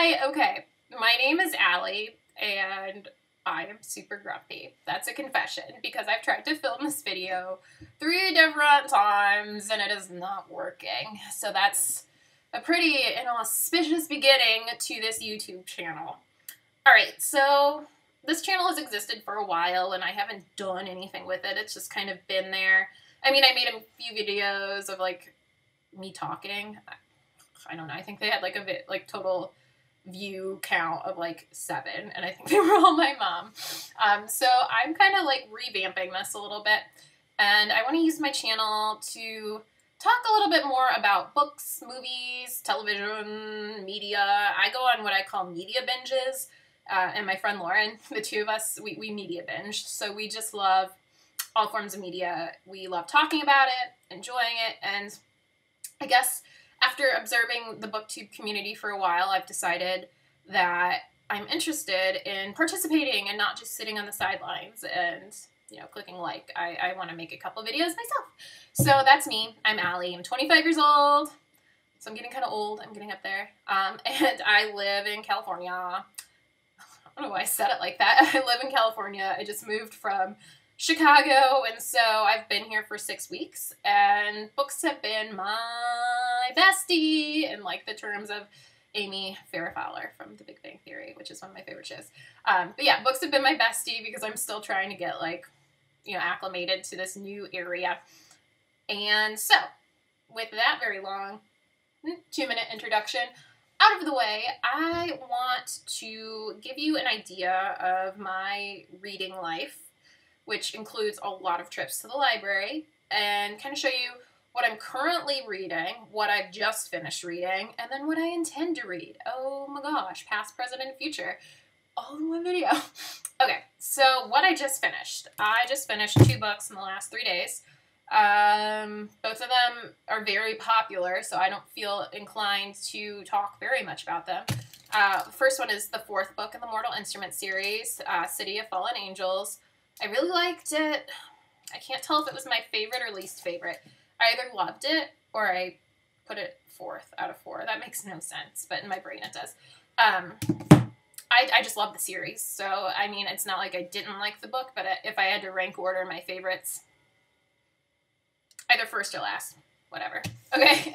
Hi, okay. My name is Allie, and I am super grumpy. That's a confession, because I've tried to film this video 3 different times, and it is not working. So that's a pretty inauspicious beginning to this YouTube channel. Alright, so this channel has existed for a while, and I haven't done anything with it. It's just kind of been there. I mean, I made a few videos of, like, me talking. I don't know, I think they had, like, total view count of, like, 7, and I think they were all my mom. So I'm kind of, like, revamping this a little bit, and I want to use my channel to talk a little bit more about books, movies, television, media. I go on what I call media binges, and my friend Lauren, the two of us, we media binge, so we just love all forms of media. We love talking about it, enjoying it, and I guess after observing the booktube community for a while, I've decided that I'm interested in participating and not just sitting on the sidelines and, you know, clicking like. I want to make a couple videos myself. So that's me. I'm Allie. I'm 25 years old, so I'm getting kind of old. I'm getting up there. And I live in California. I don't know why I said it like that. I live in California. I just moved from Chicago, and so I've been here for 6 weeks, and books have been my bestie in, like, the terms of Amy Farrah Fowler from The Big Bang Theory, which is one of my favorite shows. But yeah, books have been my bestie because I'm still trying to get, like, you know, acclimated to this new area. And so, with that very long 2-minute introduction out of the way, I want to give you an idea of my reading life, which includes a lot of trips to the library, and kind of show you what I'm currently reading, what I've just finished reading, and then what I intend to read. Oh my gosh, past, present, and future, all in one video. Okay, so what I just finished. I just finished 2 books in the last 3 days. Both of them are very popular, so I don't feel inclined to talk very much about them. The first one is the 4th book in the Mortal Instruments series, City of Fallen Angels. I really liked it. I can't tell if it was my favorite or least favorite. I either loved it or I put it 4th out of 4. That makes no sense, but in my brain it does. I just love the series, so I mean, it's not like I didn't like the book, but if I had to rank order my favorites, either first or last, whatever. Okay.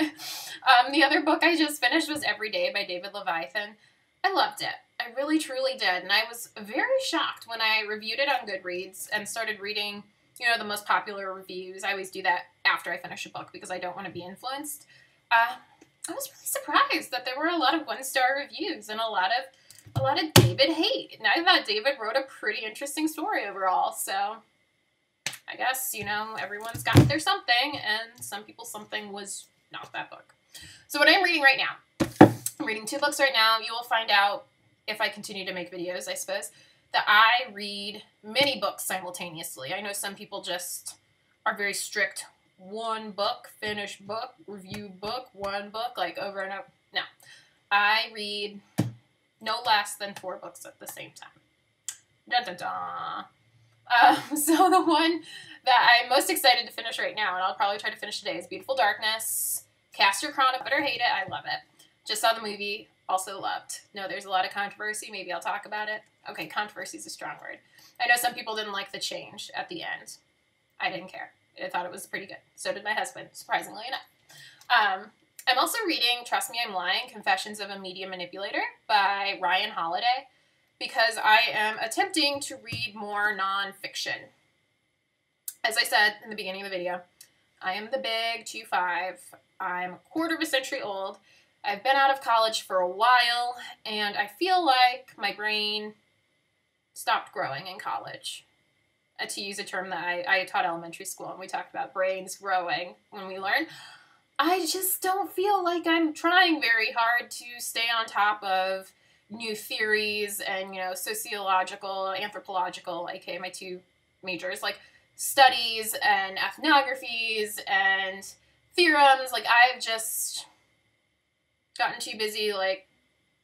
The other book I just finished was Every Day by David Leviathan. I loved it. I really, truly did, and I was very shocked when I reviewed it on Goodreads and started reading, you know, the most popular reviews. I always do that after I finish a book because I don't want to be influenced. I was really surprised that there were a lot of 1-star reviews and a lot of David hate. And I thought David wrote a pretty interesting story overall, so I guess, you know, everyone's got their something, and some people's something was not that book. So what I'm reading right now, I'm reading 2 books right now. You will find out, if I continue to make videos, I suppose, that I read many books simultaneously. I know some people just are very strict. 1 book, finish book, review book, 1 book, like over and over. No. I read no less than 4 books at the same time. Dun dun dun. So the one that I'm most excited to finish right now, and I'll probably try to finish today, is Beautiful Darkness. Cast your crown, better hate it. I love it. Just saw the movie, also loved. No, there's a lot of controversy. Maybe I'll talk about it. Okay, controversy is a strong word. I know some people didn't like the change at the end. I didn't care. I thought it was pretty good. So did my husband, surprisingly enough. I'm also reading Trust Me, I'm Lying, Confessions of a Media Manipulator by Ryan Holiday, because I am attempting to read more nonfiction. As I said in the beginning of the video, I am the big 2-5. I'm a quarter of a century old. I've been out of college for a while, and I feel like my brain stopped growing in college. To use a term that I taught elementary school, and we talked about brains growing when we learn. I just don't feel like I'm trying very hard to stay on top of new theories and, you know, sociological, anthropological, aka my 2 majors, like studies and ethnographies and theorems. Like, I've just gotten too busy, like,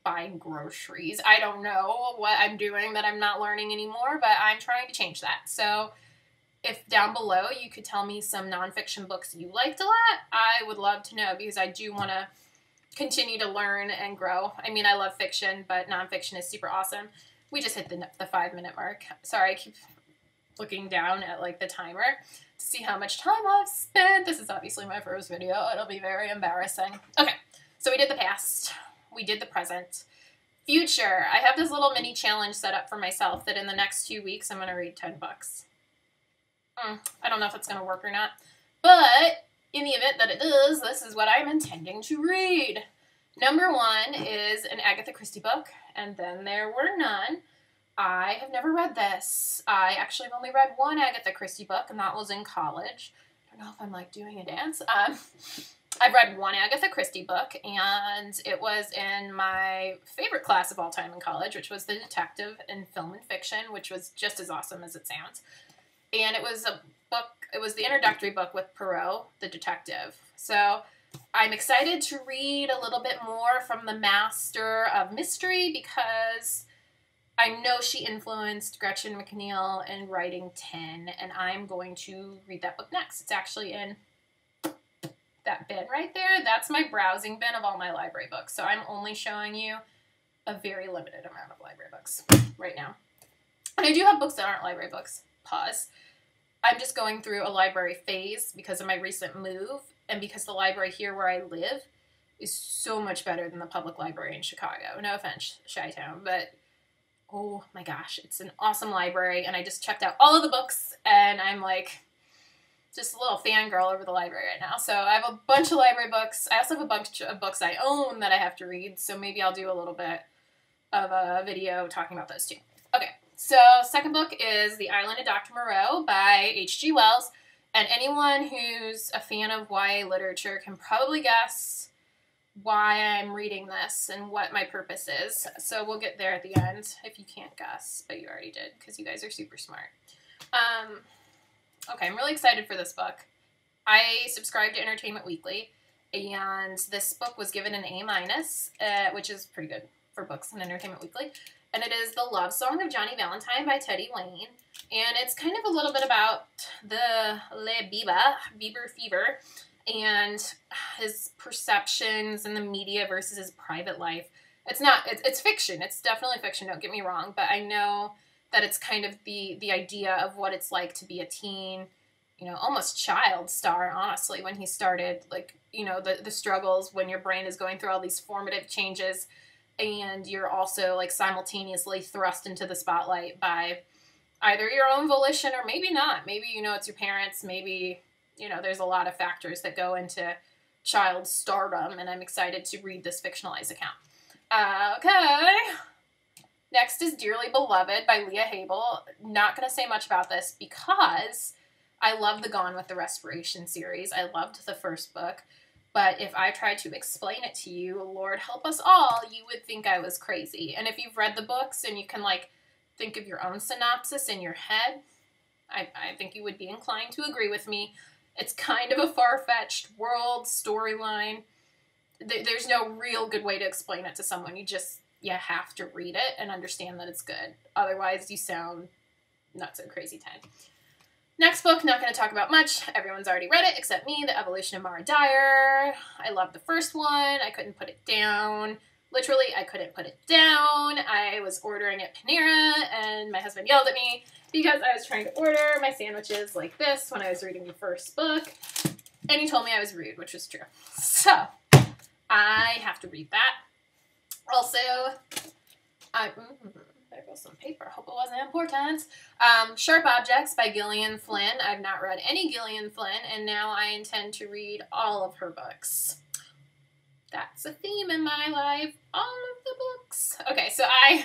buying groceries. I don't know what I'm doing that I'm not learning anymore, but I'm trying to change that. So if down below you could tell me some nonfiction books you liked a lot, I would love to know, because I do want to continue to learn and grow. I mean, I love fiction, but nonfiction is super awesome. We just hit the 5-minute mark. Sorry, I keep looking down at like the timer to see how much time I've spent. This is obviously my first video. It'll be very embarrassing. Okay, so we did the past. We did the present. Future. I have this little mini challenge set up for myself that in the next 2 weeks I'm going to read 10 books. I don't know if it's going to work or not, but in the event that it does, this is what I'm intending to read. Number 1 is an Agatha Christie book, and Then There Were None. I have never read this. I actually have only read one Agatha Christie book, and that was in college. I don't know if I'm like doing a dance. I've read one Agatha Christie book, and it was in my favorite class of all time in college, which was the detective in film and fiction, which was just as awesome as it sounds. And it was a book, it was the introductory book with Poirot, the detective. So I'm excited to read a little bit more from the master of mystery because I know she influenced Gretchen McNeil in writing 10, and I'm going to read that book next. It's actually in that bin right there. That's my browsing bin of all my library books. So I'm only showing you a very limited amount of library books right now. And I do have books that aren't library books. Pause. I'm just going through a library phase because of my recent move and because the library here where I live is so much better than the public library in Chicago. No offense, Chi-Town, but oh my gosh, it's an awesome library, and I just checked out all of the books, and I'm like just a little fangirl over the library right now. So I have a bunch of library books. I also have a bunch of books I own that I have to read, so maybe I'll do a little bit of a video talking about those too. Okay, so second book is The Island of Dr. Moreau by H.G. Wells, and anyone who's a fan of YA literature can probably guess why I'm reading this and what my purpose is. So we'll get there at the end if you can't guess, but you already did because you guys are super smart. Okay, I'm really excited for this book. I subscribe to Entertainment Weekly, and this book was given an A-, which is pretty good for books in Entertainment Weekly. And it is The Love Song of Johnny Valentine by Teddy Lane. And it's kind of a little bit about the Bieber fever, and his perceptions in the media versus his private life. It's fiction. It's definitely fiction, don't get me wrong, but I know that it's kind of the idea of what it's like to be a teen, you know, almost child star, honestly, when he started, like, you know, the struggles when your brain is going through all these formative changes and you're also, like, simultaneously thrust into the spotlight by either your own volition or maybe not. Maybe, you know, it's your parents, maybe, you know, there's a lot of factors that go into child stardom, and I'm excited to read this fictionalized account. Okay. Next is Dearly Beloved by Leah Habel. Not going to say much about this because I love the Gone with the Respiration series. I loved the first book, but if I tried to explain it to you, Lord help us all, you would think I was crazy. And if you've read the books and you can, like, think of your own synopsis in your head, I think you would be inclined to agree with me. It's kind of a far-fetched world storyline. There's no real good way to explain it to someone. You have to read it and understand that it's good. Otherwise, you sound nuts and crazy 10. Next book, not going to talk about much. Everyone's already read it except me, The Evolution of Mara Dyer. I loved the first one. I couldn't put it down. Literally, I couldn't put it down. I was ordering at Panera, and my husband yelled at me because I was trying to order my sandwiches like this when I was reading the first book, and he told me I was rude, which was true. So, I have to read that. Also, there goes some paper. Hope it wasn't important. Sharp Objects by Gillian Flynn. I've not read any Gillian Flynn, and now I intend to read all of her books. That's a theme in my life. All of the books. Okay, so I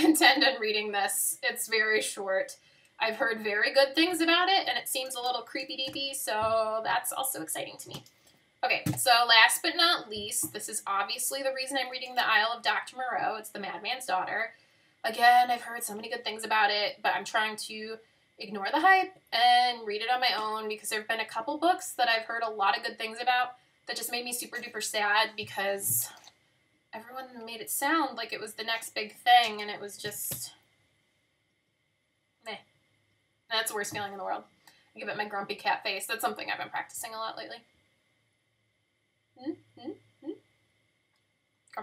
intend on reading this. It's very short. I've heard very good things about it, and it seems a little creepy-deepy, so that's also exciting to me. Okay, so last but not least, this is obviously the reason I'm reading The Isle of Dr. Moreau. It's The Madman's Daughter. Again, I've heard so many good things about it, but I'm trying to ignore the hype and read it on my own because there have been a couple books that I've heard a lot of good things about that just made me super duper sad because everyone made it sound like it was the next big thing, and it was just meh. That's the worst feeling in the world. I give it my grumpy cat face. That's something I've been practicing a lot lately.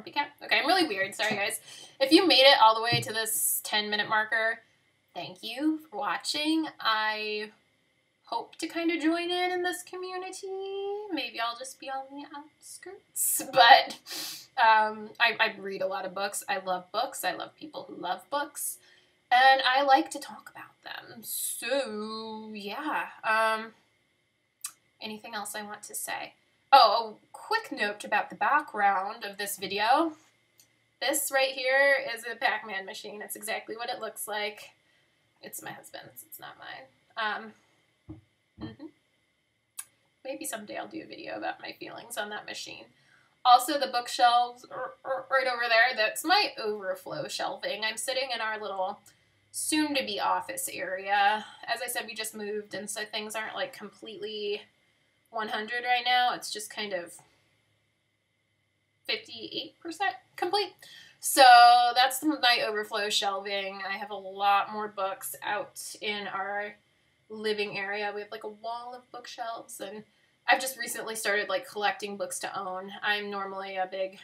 copycat. Okay, I'm really weird. Sorry, guys. If you made it all the way to this 10-minute marker, thank you for watching. I hope to kind of join in this community. Maybe I'll just be on the outskirts. But I read a lot of books. I love books. I love people who love books. And I like to talk about them. So, yeah. Anything else I want to say? Oh, a quick note about the background of this video. This right here is a Pac-Man machine. It's exactly what it looks like. It's my husband's. It's not mine. Maybe someday I'll do a video about my feelings on that machine. Also, the bookshelves are right over there. That's my overflow shelving. I'm sitting in our little soon-to-be office area. As I said, we just moved, and so things aren't like completely 100 right now. It's just kind of 58% complete. So that's my overflow shelving. I have a lot more books out in our living area. We have like a wall of bookshelves, and I've just recently started like collecting books to own. I'm normally a big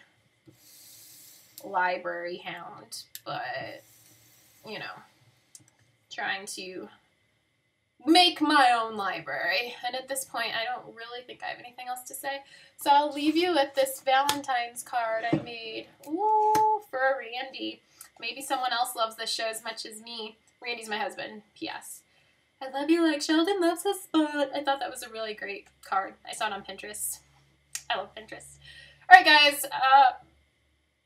library hound, but you know, trying to make my own library. And at this point, I don't really think I have anything else to say. So I'll leave you with this Valentine's card I made. Ooh, for Randy. Maybe someone else loves this show as much as me. Randy's my husband. P.S. I love you like Sheldon loves his spot. I thought that was a really great card. I saw it on Pinterest. I love Pinterest. Alright guys,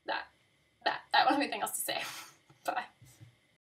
that. I don't have anything else to say. Bye.